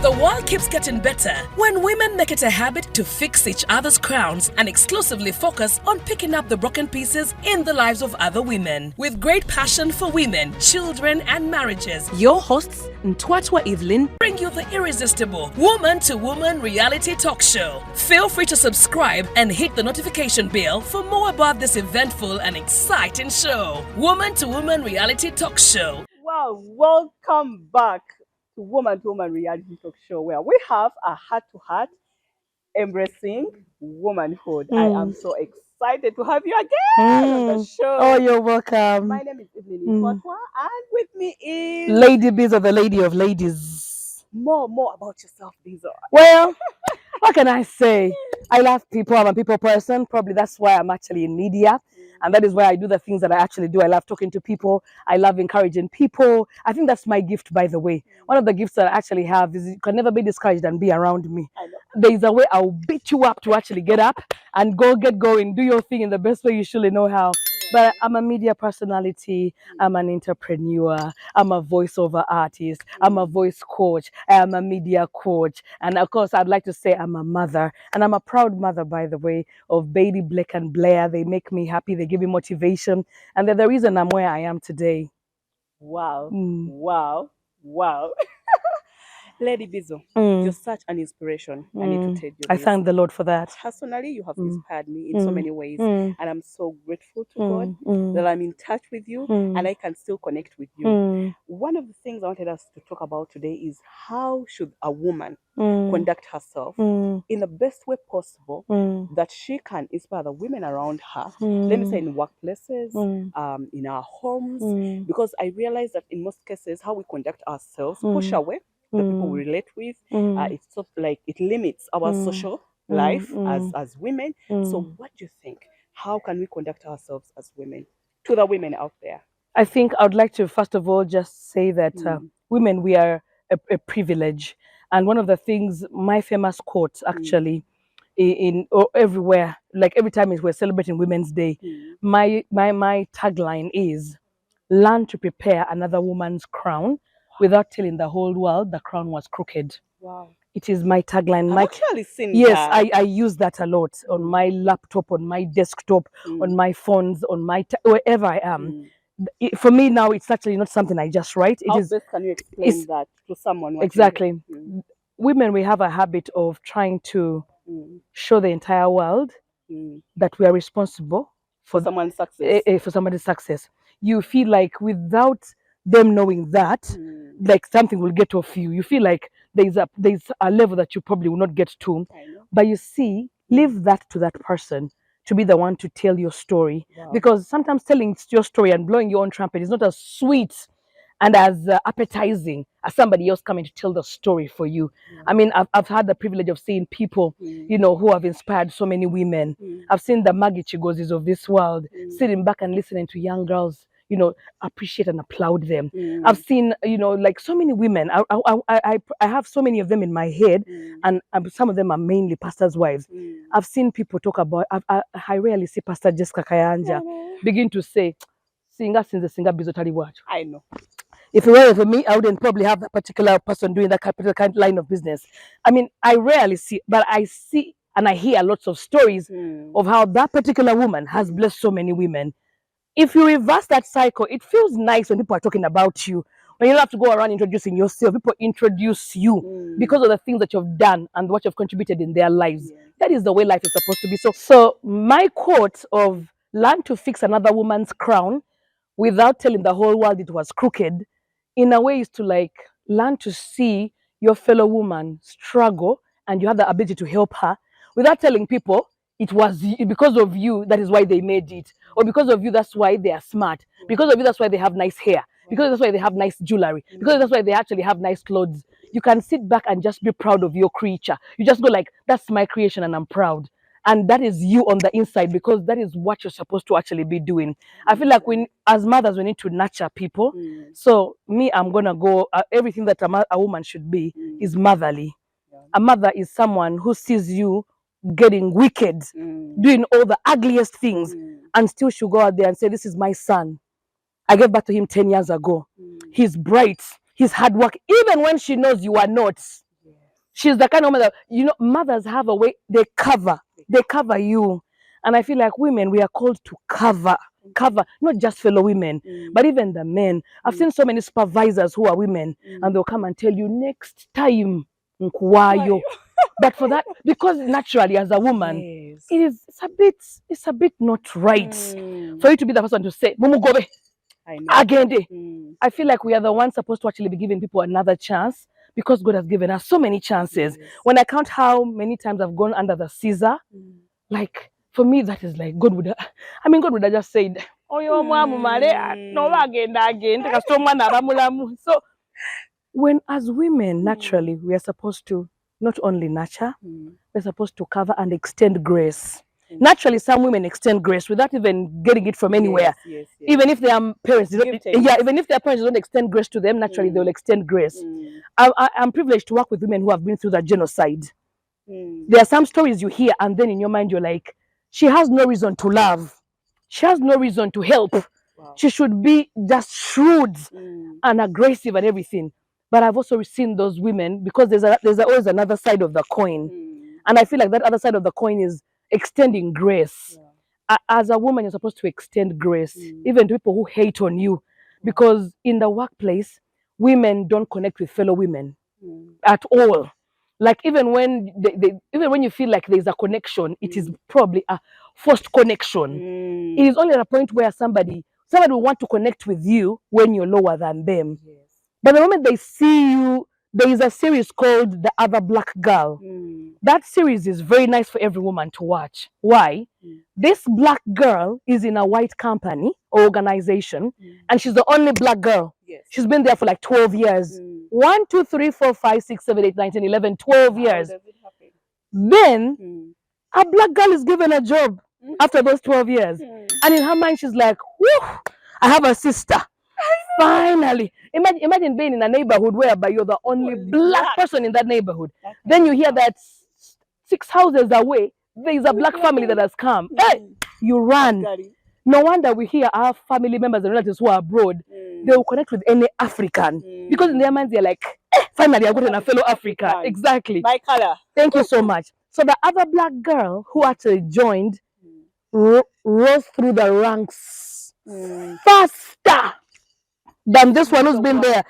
The world keeps getting better when women make it a habit to fix each other's crowns and exclusively focus on picking up the broken pieces in the lives of other women. With great passion for women, children, and marriages, your hosts, Ntwatwa Evelyn, bring you the irresistible Woman to Woman reality talk show. Feel free to subscribe and hit the notification bell for more about this eventful and exciting show. Woman to Woman reality talk show. Wow, welcome back to Woman reality talk show where we have a heart-to-heart embracing womanhood. I am so excited to have you again on the show. Oh, you're welcome. My name is Evelyn Ntwatwa, and with me is LadyBezo, the lady of ladies. More about yourself, Bezo. Well, what can I say? I love people. I'm a people person. Probably that's why I'm actually in media. And that is why I do the things that I actually do. I love talking to people. I love encouraging people. I think that's my gift, by the way. One of the gifts that I actually have is you can never be discouraged and be around me. There's a way I'll beat you up to actually get up and get going, do your thing in the best way you surely know how. But I'm a media personality. I'm an entrepreneur. I'm a voiceover artist. I'm a voice coach. I'm a media coach. And of course, I'd like to say I'm a mother. And I'm a proud mother, by the way, of Bailey, Blake, and Blair. They make me happy. They give me motivation. And they're the reason I'm where I am today. Wow. Wow. LadyBezo, you're such an inspiration. I need to tell you this. I thank the Lord for that. Personally, you have inspired me in so many ways. And I'm so grateful to God that I'm in touch with you and I can still connect with you. One of the things I wanted us to talk about today is how should a woman conduct herself in the best way possible that she can inspire the women around her. Let me say in workplaces, in our homes, because I realize that in most cases, how we conduct ourselves push away the people we relate with. It's sort of like it limits our social life as women. So what do you think? How can we conduct ourselves as women to the women out there? I think I would like to first of all just say that women, we are a privilege. And one of the things, my famous quote actually in everywhere, like every time we're celebrating Women's Day, my tagline is learn to prepare another woman's crown without telling the whole world the crown was crooked. Wow. It is my tagline. I've actually seen yes, that. I use that a lot on my laptop, on my desktop, on my phones, on my wherever I am. For me now, it's actually not something I just write. How best can you explain that to someone? Exactly. Women, we have a habit of trying to show the entire world that we are responsible for someone's success. For somebody's success. You feel like without them knowing that, like something will get off you. You feel like there's a level that you probably will not get to. But you see, leave that to that person to be the one to tell your story. Because sometimes telling your story and blowing your own trumpet is not as sweet and as appetizing as somebody else coming to tell the story for you. I mean, I've had the privilege of seeing people, you know, who have inspired so many women. I've seen the Maggie Chigozis of this world sitting back and listening to young girls, you know, appreciate and applaud them. I've seen, you know, like so many women. I have so many of them in my head, and some of them are mainly pastors' wives. I've seen people talk about. I rarely see Pastor Jessica Kayanja begin to say, "Singer since the singer bizotari watch." I know. If it were for me, I wouldn't probably have that particular person doing that particular kind line of business. I mean, I rarely see, but I see and I hear lots of stories of how that particular woman has blessed so many women. If you reverse that cycle, it feels nice when people are talking about you. When you don't have to go around introducing yourself, people introduce you because of the things that you've done and what you've contributed in their lives. That is the way life is supposed to be. So my quote of learn to fix another woman's crown without telling the whole world it was crooked, in a way is to like learn to see your fellow woman struggle and you have the ability to help her without telling people it was because of you, that is why they made it. Or because of you, that's why they are smart. Because of you, that's why they have nice hair. Because that's why they have nice jewelry. Because that's why they actually have nice clothes. You can sit back and just be proud of your creature. You just go like, that's my creation and I'm proud. And that is you on the inside because that is what you're supposed to actually be doing. I feel like as mothers, we need to nurture people. So me, I'm going to go, everything that a woman should be is motherly. A mother is someone who sees you getting wicked, doing all the ugliest things, and still she'll go out there and say, this is my son. I gave birth to him 10 years ago. He's bright. He's hard work, even when she knows you are not. She's the kind of woman that, mothers have a way, they cover you. And I feel like women, we are called to cover not just fellow women, but even the men. I've seen so many supervisors who are women, and they'll come and tell you next time, nkwayo. But for that, because naturally as a woman, it's a bit not right for you to be the person to say, Mumugobe, agende. I feel like we are the ones supposed to actually be giving people another chance, because God has given us so many chances. When I count how many times I've gone under the Caesar, like, for me, that is like, God would have just said, oh, your mom, no, again. So, when as women, naturally, we are supposed to not only nurture, we're supposed to cover and extend grace. Naturally, some women extend grace without even getting it from anywhere. Even if their parents, even if their parents don't extend grace to them, naturally they'll extend grace. I'm privileged to work with women who have been through that genocide. There are some stories you hear, and then in your mind you're like, she has no reason to love. She has no reason to help. She should be just shrewd and aggressive and everything. But I've also seen those women, because there's always another side of the coin. And I feel like that other side of the coin is extending grace. As a woman, you're supposed to extend grace, even to people who hate on you. Because in the workplace, women don't connect with fellow women at all. Like, even when even when you feel like there's a connection, it is probably a forced connection. It is only at a point where somebody will want to connect with you when you're lower than them. But the moment they see you, there is a series called The Other Black Girl. That series is very nice for every woman to watch. Why? This black girl is in a white company or organization, and she's the only black girl. She's been there for like 12 years. 1, 2, 3, 4, 5, 6, 7, 8, 9, 10, 11, 12 years. Then a black girl is given a job after those 12 years. And in her mind, she's like, whew, I have a sister. Finally. Imagine being in a neighborhood whereby you're the only black person in that neighborhood. Then you hear that 6 houses away, there is a black family that has come. Hey, you run. No wonder we hear our family members and relatives who are abroad, they will connect with any African. Because in their minds, they're like, finally, I got a fellow Africa. Exactly. My color. Thank you so much. So the other black girl who actually joined rose through the ranks faster than this one who's been there,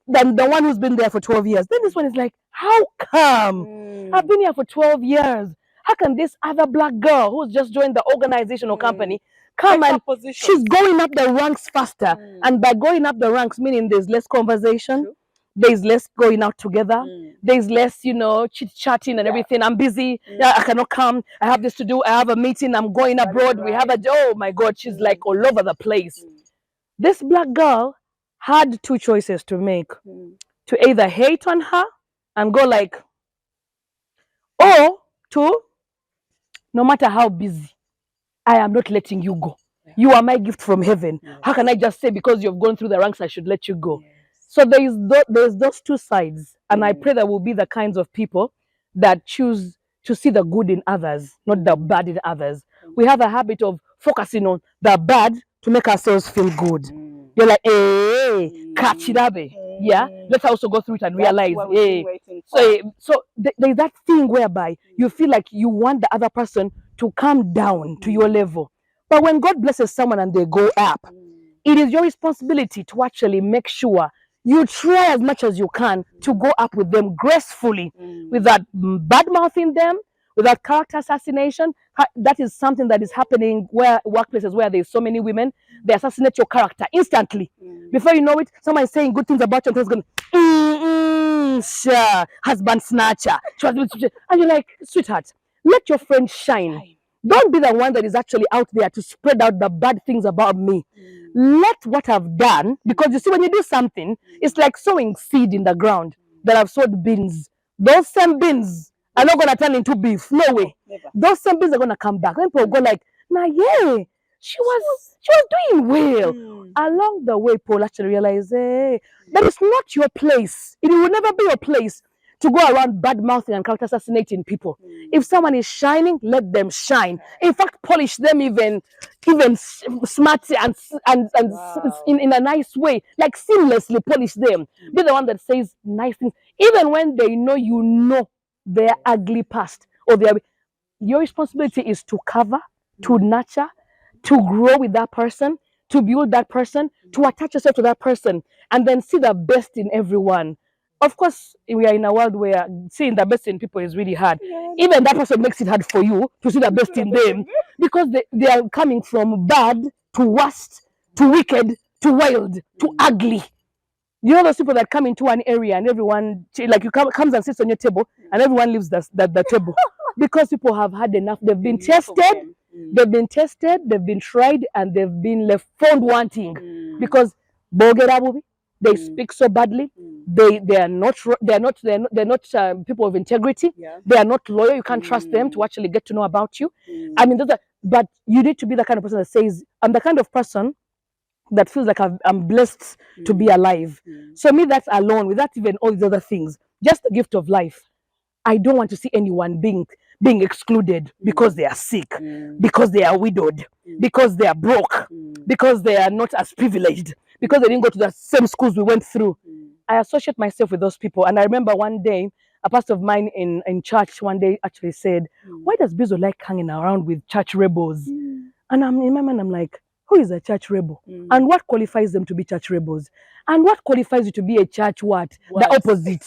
than the one who's been there for 12 years. Then this one is like, how come? I've been here for 12 years. How can this other black girl who's just joined the organization or company come and she's going up the ranks faster? And by going up the ranks, meaning there's less conversation, there's less going out together, there's less, chit-chatting and everything. I'm busy, I cannot come, I have this to do, I have a meeting, I'm going abroad, we have oh my God, she's like all over the place. This black girl had 2 choices to make. To either hate on her and go like, or to, no matter how busy, I am not letting you go. You are my gift from heaven. How can I just say because you've gone through the ranks, I should let you go? So there's those 2 sides. And I pray that we'll be the kinds of people that choose to see the good in others, not the bad in others. We have a habit of focusing on the bad to make ourselves feel good. You're like, hey, catch it up. Yeah, let's also go through it and realize, hey. So there's that thing whereby you feel like you want the other person to come down to your level. But when God blesses someone and they go up, it is your responsibility to actually make sure you try as much as you can to go up with them gracefully, without bad mouthing them, without character assassination. That is something that is happening where workplaces where there's so many women, they assassinate your character instantly. Before you know it, someone is saying good things about you and it's going, sure, husband snatcher. And you're like, sweetheart, let your friend shine. Don't be the one that is actually out there to spread out the bad things about me. Let what I've done, because you see, when you do something, it's like sowing seed in the ground that I've sowed beans. Those same beans are not going to turn into beef. No way. Those same beans are going to come back. Then people go like, nah, yeah, she was doing well. Along the way, Paul actually realized, hey, that is not your place. It will never be your place to go around bad mouthing and character assassinating people. If someone is shining, let them shine. In fact, polish them even smart and in a nice way, like seamlessly polish them. Be the one that says nice things, even when they know their ugly past or their. Your responsibility is to cover, to nurture, to grow with that person, to build that person, to attach yourself to that person, and then see the best in everyone. Of course, we are in a world where seeing the best in people is really hard. Even that person makes it hard for you to see the best in them because they are coming from bad to worst to wicked to wild to ugly. You know those people that come into an area and everyone like comes and sits on your table and everyone leaves the table because people have had enough. They've been tested, they've been tried, and they've been left found wanting because they speak so badly. They are not people of integrity. They are not loyal. You can't trust them to actually get to know about you. I mean, but you need to be the kind of person that says, "I'm the kind of person that feels like I'm blessed to be alive." So me, that's alone, without even all these other things, just the gift of life. I don't want to see anyone being excluded because they are sick, because they are widowed, because they are broke, because they are not as privileged, because they didn't go to the same schools we went through. I associate myself with those people. And I remember one day, a pastor of mine in church one day actually said, "Why does Bezo like hanging around with church rebels?" And I'm in my mind, I'm like, who is a church rebel? And what qualifies them to be church rebels? And what qualifies you to be a church what? The opposite.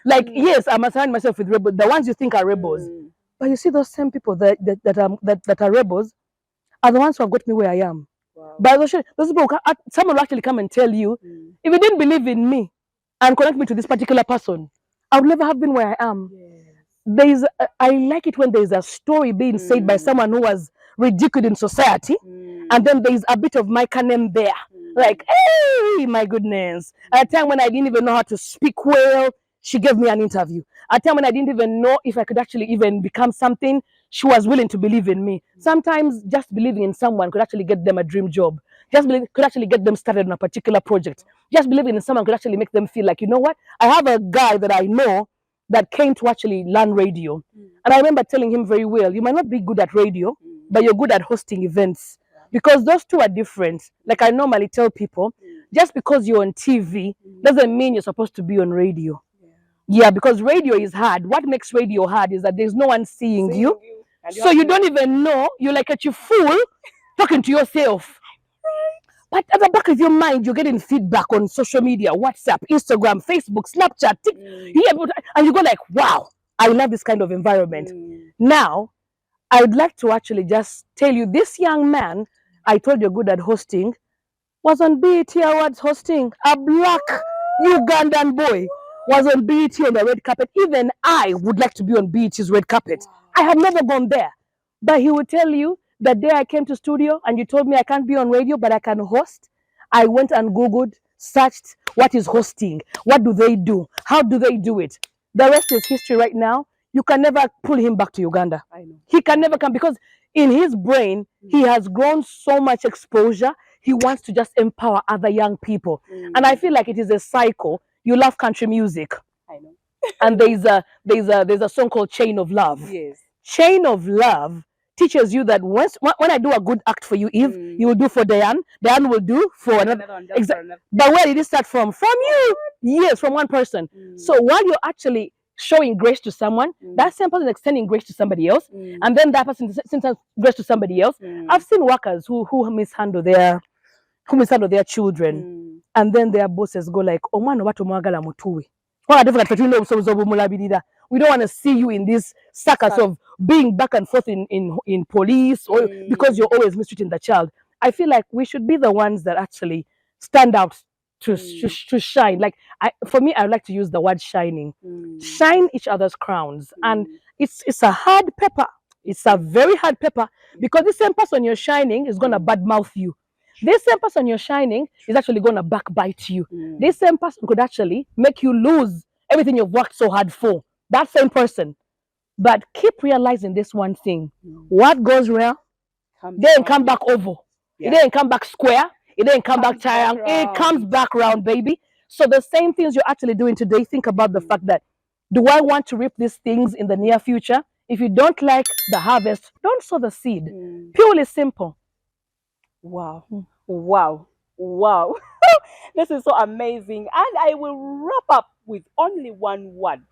Like, yes, I'm assigning myself with rebels, the ones you think are rebels. But you see, those same people that are rebels are the ones who have got me where I am. Wow. But those people, someone will actually come and tell you, if you didn't believe in me and connect me to this particular person, I would never have been where I am. I like it when there's a story being said by someone who was ridiculed in society, and then there's a bit of my name there. Like, hey, my goodness. At a time when I didn't even know how to speak well, she gave me an interview. At a time when I didn't even know if I could actually even become something, she was willing to believe in me. Sometimes just believing in someone could actually get them a dream job. Could actually get them started on a particular project. Just believing in someone could actually make them feel like, you know what? I have a guy that I know that came to actually learn radio. And I remember telling him very well, you might not be good at radio, but you're good at hosting events. Because those two are different. Like I normally tell people, just because you're on TV doesn't mean you're supposed to be on radio. Yeah, because radio is hard. What makes radio hard is that there's no one seeing you. So you don't even know. You're like at your fool talking to yourself. But at the back of your mind, you're getting feedback on social media, WhatsApp, Instagram, Facebook, Snapchat, TikTok, and you go like, wow, I love this kind of environment. Now, I would like to actually just tell you, this young man, I told you good at hosting, was on BET Awards hosting. A black Ugandan boy was on BET on the red carpet. Even I would like to be on BET's red carpet. I have never gone there. But he would tell you, the day I came to studio and you told me I can't be on radio, but I can host, I went and Googled, searched, what is hosting? What do they do? How do they do it? The rest is history right now. You can never pull him back to Uganda. I know. He can never come because in his brain, he has grown so much exposure. He wants to just empower other young people. And I feel like it is a cycle. You love country music. I know. And there's a song called Chain of Love. Yes. Chain of Love teaches you that when I do a good act for you, Eve, you will do for Diane will do for another. Exactly. But where did it start from? From you. Yes, from one person. So while you're actually showing grace to someone, that same person is extending grace to somebody else, and then that person sends grace to somebody else. I've seen workers who mishandle their children, and then their bosses go like, "Omwana watu mwagala mutuwe." We don't want to see you in this circus of being back and forth in police, or because you're always mistreating the child. I feel like we should be the ones that actually stand out to shine. Like for me, I would like to use the word shining. Shine each other's crowns, and it's a hard pepper. It's a very hard pepper because the same person you're shining is gonna badmouth you. This same person you're shining is actually gonna backbite you. This same person could actually make you lose everything you've worked so hard for. That same person. But keep realizing this one thing. What goes round, didn't come back over. It didn't come back square. It didn't come back triangle. It comes back round, baby. So the same things you're actually doing today, think about the fact that, do I want to reap these things in the near future? If you don't like the harvest, don't sow the seed. Purely simple. Wow. Wow. Wow. This is so amazing. And I will wrap up with only one word.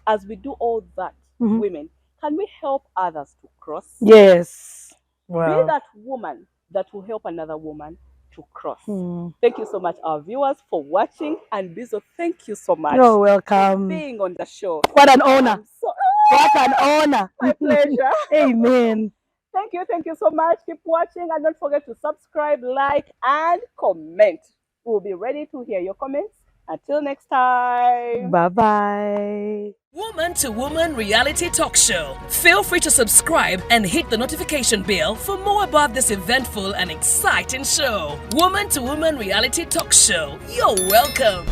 as we do all that, women, can we help others to cross? Yes. Be Wow. that woman that will help another woman to cross. Thank you so much, our viewers, for watching. And Bezo, thank you so much You're for welcome. being on the show. What an honor. So, What an honor. my pleasure. Amen. Thank you so much. Keep watching and don't forget to subscribe, like, and comment. We'll be ready to hear your comments. Until next time. Bye-bye. Woman to Woman Reality Talk Show. Feel free to subscribe and hit the notification bell for more about this eventful and exciting show. Woman to Woman Reality Talk Show. You're welcome.